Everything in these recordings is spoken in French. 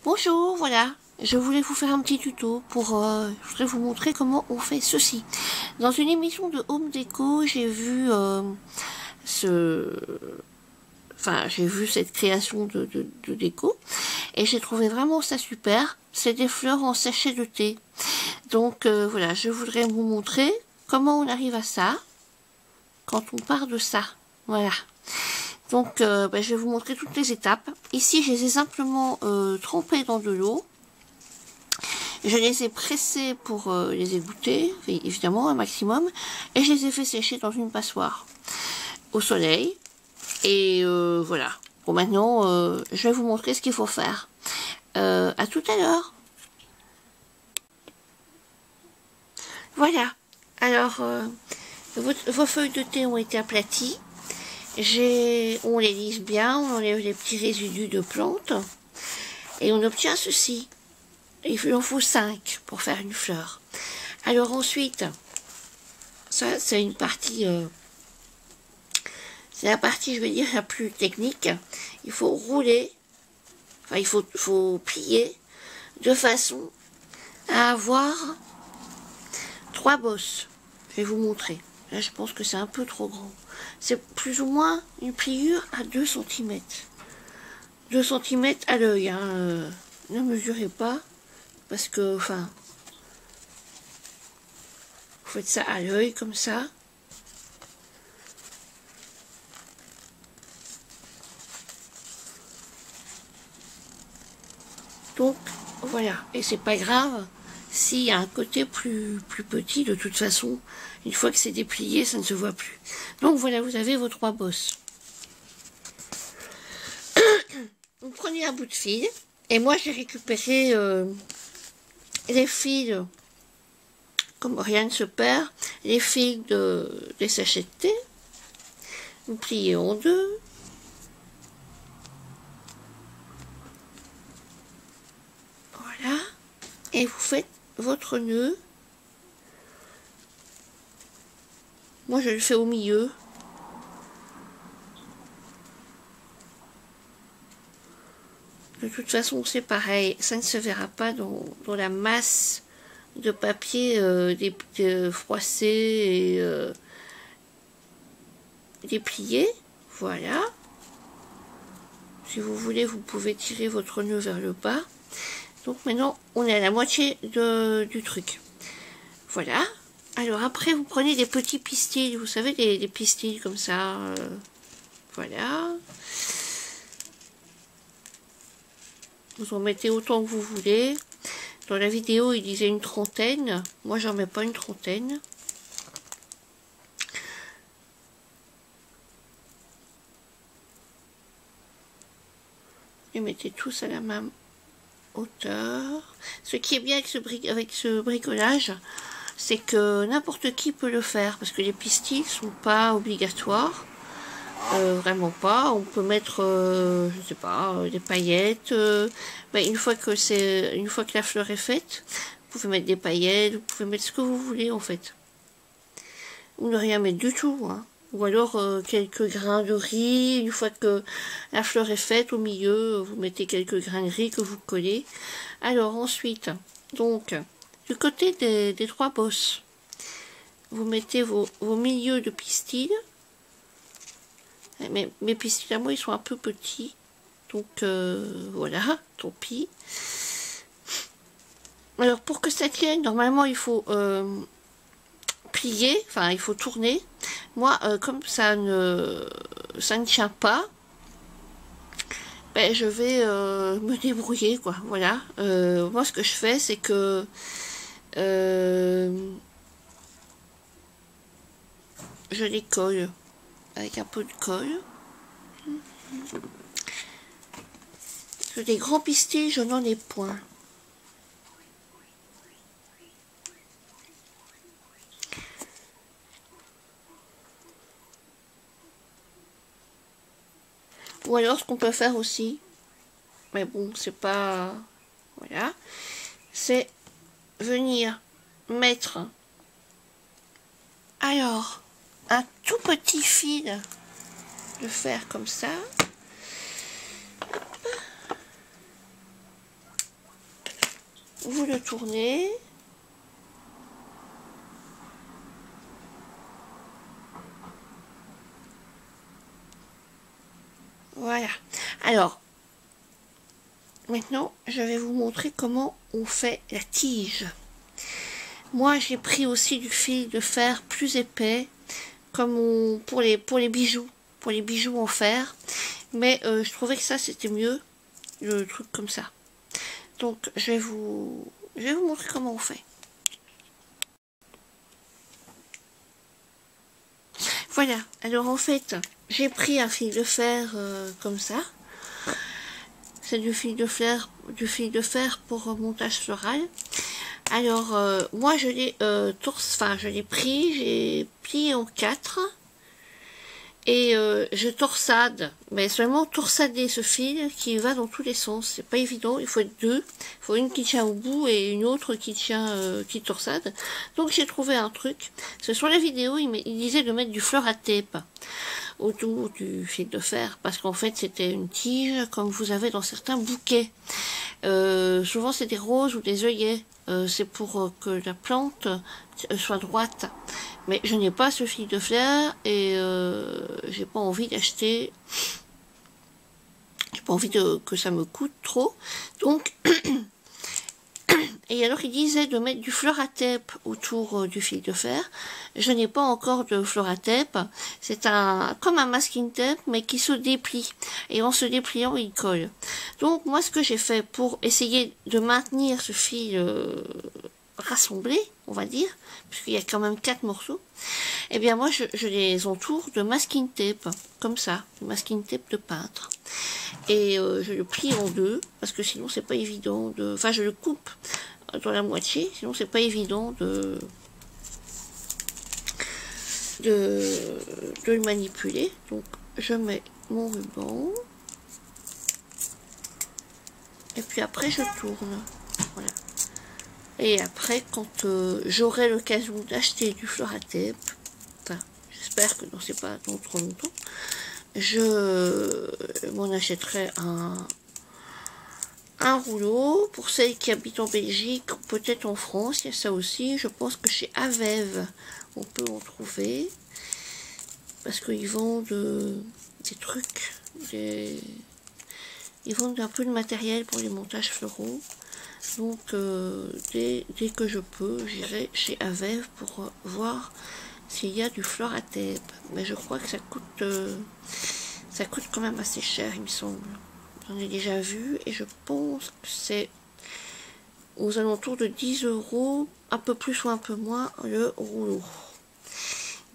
Bonjour, voilà, je voulais vous faire un petit tuto pour, je voudrais vous montrer comment on fait ceci. Dans une émission de Home Déco, j'ai vu j'ai vu cette création de déco et j'ai trouvé vraiment ça super. C'est des fleurs en sachet de thé. Donc voilà, je voudrais vous montrer comment on arrive à ça quand on part de ça. Voilà. Donc je vais vous montrer toutes les étapes. Ici, je les ai simplement trempées dans de l'eau. Je les ai pressés pour les égoutter, évidemment un maximum, et je les ai fait sécher dans une passoire au soleil. Et voilà. Bon, maintenant, je vais vous montrer ce qu'il faut faire. À tout à l'heure. Voilà. Alors, vos feuilles de thé ont été aplaties. On les lisse bien, on enlève les petits résidus de plantes. Et on obtient ceci. Il en faut 5 pour faire une fleur. Alors ensuite, ça c'est une partie, c'est la partie, je vais dire, la plus technique. Il faut rouler, enfin il faut plier de façon à avoir 3 bosses. Je vais vous montrer. Là je pense que c'est un peu trop grand. C'est plus ou moins une pliure à 2 cm. 2 cm à l'œil, hein. Ne mesurez pas. Parce que, enfin, vous faites ça à l'œil comme ça. Donc, voilà. Et c'est pas grave s'il y a un côté plus petit. De toute façon, une fois que c'est déplié, ça ne se voit plus. Donc voilà, vous avez vos 3 bosses. Vous prenez un bout de fil. Et moi, j'ai récupéré les fils, comme rien ne se perd, les fils des sachets de thé. Vous pliez en 2. Voilà. Et vous faites votre nœud. Moi, je le fais au milieu. De toute façon, c'est pareil. Ça ne se verra pas dans la masse de papier froissé et déplié. Voilà. Si vous voulez, vous pouvez tirer votre nœud vers le bas. Donc maintenant, on est à la moitié du truc. Voilà. Alors après, vous prenez des petits pistils. Vous savez, des pistils comme ça. Voilà. Vous en mettez autant que vous voulez. Dans la vidéo, il disait une trentaine. Moi, j'en mets pas une trentaine. Les mettez tous à la même hauteur. Ce qui est bien avec ce bricolage, c'est que n'importe qui peut le faire. Parce que les pistils sont pas obligatoires. Vraiment pas. On peut mettre, je sais pas, des paillettes. Une fois que la fleur est faite, vous pouvez mettre des paillettes, vous pouvez mettre ce que vous voulez en fait. Ou ne rien mettre du tout, hein. Ou alors quelques grains de riz. Une fois que la fleur est faite, au milieu, vous mettez quelques grains de riz que vous collez. Alors ensuite, donc, du côté des 3 bosses, vous mettez vos milieux de pistils. Mais mes pistils à moi, ils sont un peu petits. Donc, voilà, tant pis. Alors, pour que ça tienne, normalement, il faut plier. Enfin, il faut tourner. Moi, comme ça ne tient pas, je vais me débrouiller, quoi. Voilà. Moi, ce que je fais, c'est que... je les colle avec un peu de colle. Des grands pistils, je n'en ai point. Ou alors, ce qu'on peut faire aussi, mais bon, c'est pas... Voilà. C'est venir mettre... Alors, un tout petit fil de fer comme ça. vous le tournez. Voilà. Alors, maintenant, je vais vous montrer comment on fait la tige. Moi, j'ai pris aussi du fil de fer plus épais, comme pour les bijoux, en fer. Mais je trouvais que ça, c'était mieux, le truc comme ça. Donc, je vais vous montrer comment on fait. Voilà. Alors, en fait, j'ai pris un fil de fer comme ça. C'est du fil de fer pour montage floral. Alors, moi, je l'ai je l'ai pris, j'ai plié en 4 et je torsade, mais seulement torsader ce fil qui va dans tous les sens. C'est pas évident, il faut être deux. Il faut une qui tient au bout et une autre qui tient, qui torsade. Donc, j'ai trouvé un truc. Sur la vidéo, il disait de mettre du fleur à tape autour du fil de fer, parce qu'en fait c'était une tige comme vous avez dans certains bouquets. Souvent c'est des roses ou des œillets, c'est pour que la plante soit droite. Mais je n'ai pas ce fil de fer et j'ai pas envie d'acheter, j'ai pas envie que ça me coûte trop, donc et alors il disait de mettre du fleur à tape autour du fil de fer. Je n'ai pas encore de fleur à tape. C'est comme un masking tape mais qui se déplie. Et en se dépliant il colle. Donc moi ce que j'ai fait pour essayer de maintenir ce fil rassemblé, on va dire, puisqu'il y a quand même 4 morceaux, et bien moi je les entoure de masking tape, comme ça, masking tape de peintre. Et je le plie en deux, parce que sinon c'est pas évident de... Enfin je le coupe dans la moitié, sinon c'est pas évident de le manipuler. Donc je mets mon ruban, et puis après je tourne, voilà. Et après, quand j'aurai l'occasion d'acheter du fleur à tape, enfin, j'espère que non, c'est pas dans trop longtemps, je m'en achèterai un rouleau. Pour celles qui habitent en Belgique, peut-être en France, il y a ça aussi. Je pense que chez Avève, on peut en trouver. Parce qu'ils vendent des trucs, ils vendent un peu de matériel pour les montages floraux. Donc dès que je peux, j'irai chez Avève pour voir s'il y a du fleur à tape. Mais je crois que ça coûte quand même assez cher, il me semble. J'en ai déjà vu et je pense que c'est aux alentours de 10 €, un peu plus ou un peu moins le rouleau.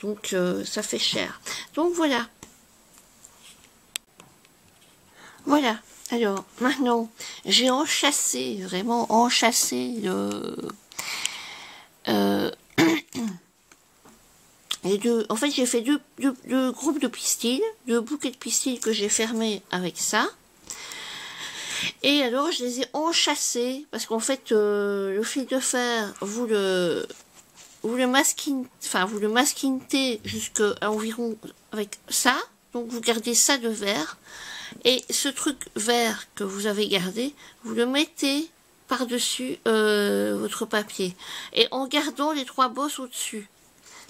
Donc ça fait cher. Donc voilà. Voilà. Alors, maintenant, j'ai enchâssé, vraiment enchâssé les deux. En fait, j'ai fait deux groupes de pistils, 2 bouquets de pistils que j'ai fermés avec ça. Et alors, je les ai enchâssés, parce qu'en fait, le fil de fer, vous le masquintez jusqu'à environ avec ça. Donc, vous gardez ça de vert. Et ce truc vert que vous avez gardé, vous le mettez par-dessus votre papier. Et en gardant les 3 bosses au-dessus.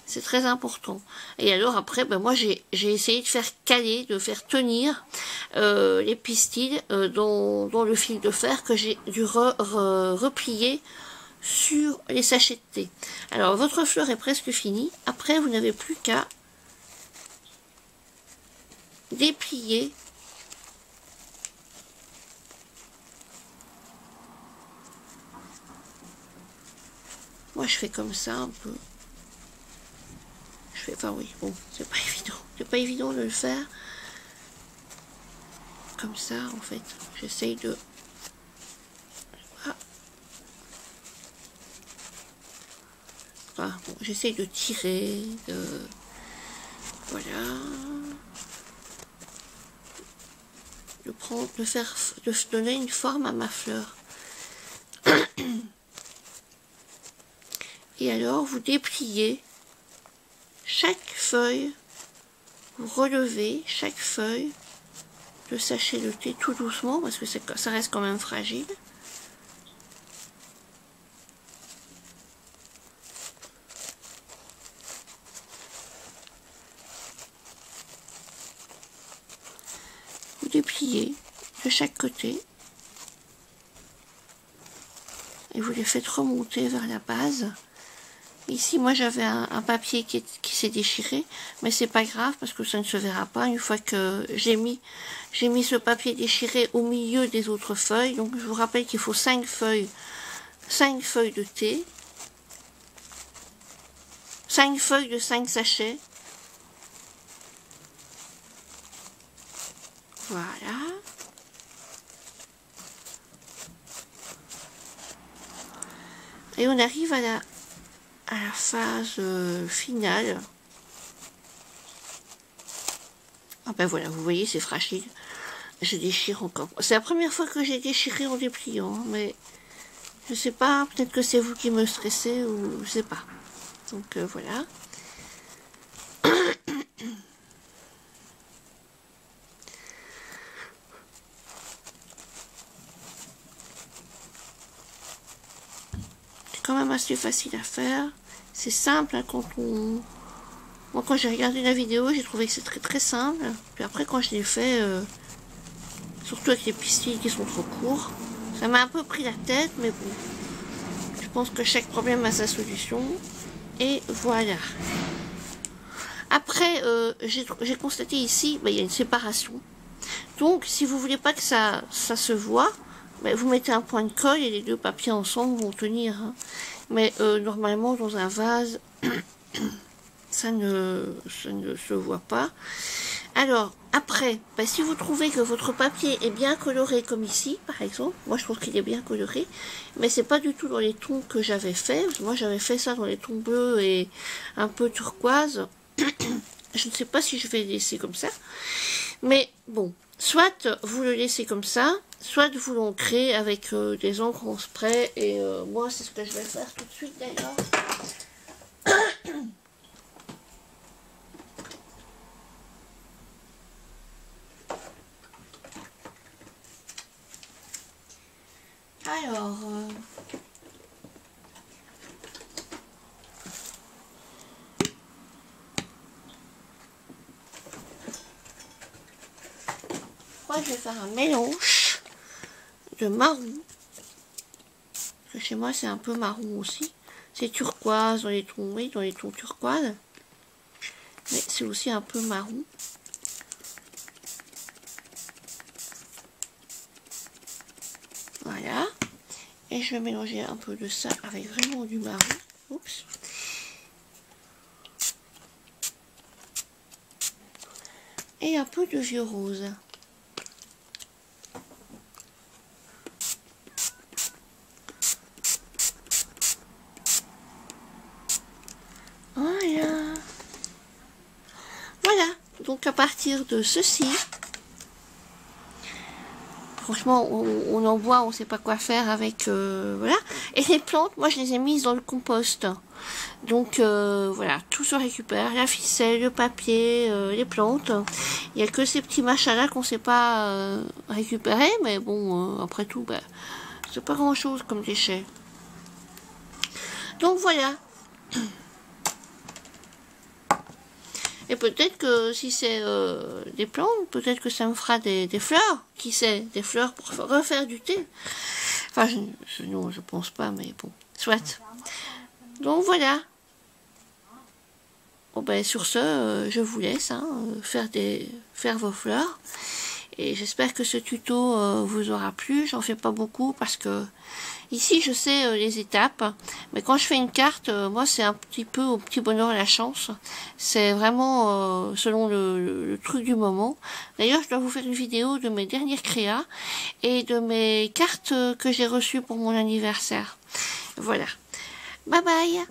C'est très important. Et alors après, ben moi j'ai essayé de faire caler, de faire tenir les pistils dans le fil de fer que j'ai dû replier sur les sachets de thé. Alors votre fleur est presque finie. Après, vous n'avez plus qu'à déplier . Moi, je fais comme ça un peu. Enfin oui, bon, c'est pas évident. C'est pas évident de le faire. Comme ça, en fait. J'essaye de... Ah, bon, j'essaye de tirer, voilà. De donner une forme à ma fleur. Et alors, vous dépliez chaque feuille, vous relevez chaque feuille, le sachet de thé tout doucement, parce que ça reste quand même fragile. dépliez de chaque côté. Et vous les faites remonter vers la base. Ici, moi, j'avais un papier qui s'est déchiré, mais c'est pas grave parce que ça ne se verra pas une fois que j'ai mis ce papier déchiré au milieu des autres feuilles. Donc, je vous rappelle qu'il faut 5 feuilles de thé, 5 feuilles de 5 sachets. Voilà. Et on arrive à la phase finale. Ah ben voilà, vous voyez, c'est fragile. Je déchire encore. C'est la première fois que j'ai déchiré en dépliant, mais je sais pas, peut-être que c'est vous qui me stressez ou je sais pas. Donc voilà. Quand même assez facile à faire. C'est simple hein, Moi quand j'ai regardé la vidéo, j'ai trouvé que c'est très très simple. Puis après quand je l'ai fait, surtout avec les pistils qui sont trop courts, ça m'a un peu pris la tête, mais bon. Je pense que chaque problème a sa solution. Et voilà. Après, j'ai constaté ici, il y a une séparation. Donc si vous voulez pas que ça se voit, vous mettez un point de colle et les deux papiers ensemble vont tenir. Hein. Mais normalement, dans un vase, ça ne se voit pas. Alors, après, si vous trouvez que votre papier est bien coloré, comme ici, par exemple, moi je trouve qu'il est bien coloré, mais c'est pas du tout dans les tons que j'avais fait. Moi j'avais fait ça dans les tons bleus et un peu turquoise. Je ne sais pas si je vais le laisser comme ça. Mais bon, soit vous le laissez comme ça, soit vous l'ancrez avec des encres en spray. Et moi, c'est ce que je vais faire tout de suite d'ailleurs. Alors... je vais faire un mélange de marron. Parce que chez moi, c'est un peu marron aussi. C'est turquoise dans les tons, oui, dans les tons turquoise. Mais c'est aussi un peu marron. Voilà. Et je vais mélanger un peu de ça avec vraiment du marron. Oups. Et un peu de vieux rose. Voilà, donc à partir de ceci, franchement, on en voit, on sait pas quoi faire avec, voilà. Et les plantes, moi je les ai mises dans le compost. Donc voilà, tout se récupère, la ficelle, le papier, les plantes. Il n'y a que ces petits machins là qu'on sait pas récupérer, mais bon, après tout, c'est pas grand chose comme déchet. Donc voilà. Et peut-être que si c'est des plantes, peut-être que ça me fera des fleurs. Qui sait, des fleurs pour refaire du thé. Enfin, non, je pense pas, mais bon, soit. Donc voilà. Bon, sur ce, je vous laisse hein, faire vos fleurs. Et j'espère que ce tuto vous aura plu. J'en fais pas beaucoup parce que ici je sais les étapes, mais quand je fais une carte, moi c'est un petit peu au petit bonheur la chance. C'est vraiment selon le truc du moment. D'ailleurs, je dois vous faire une vidéo de mes dernières créas et de mes cartes que j'ai reçues pour mon anniversaire. Voilà. Bye bye.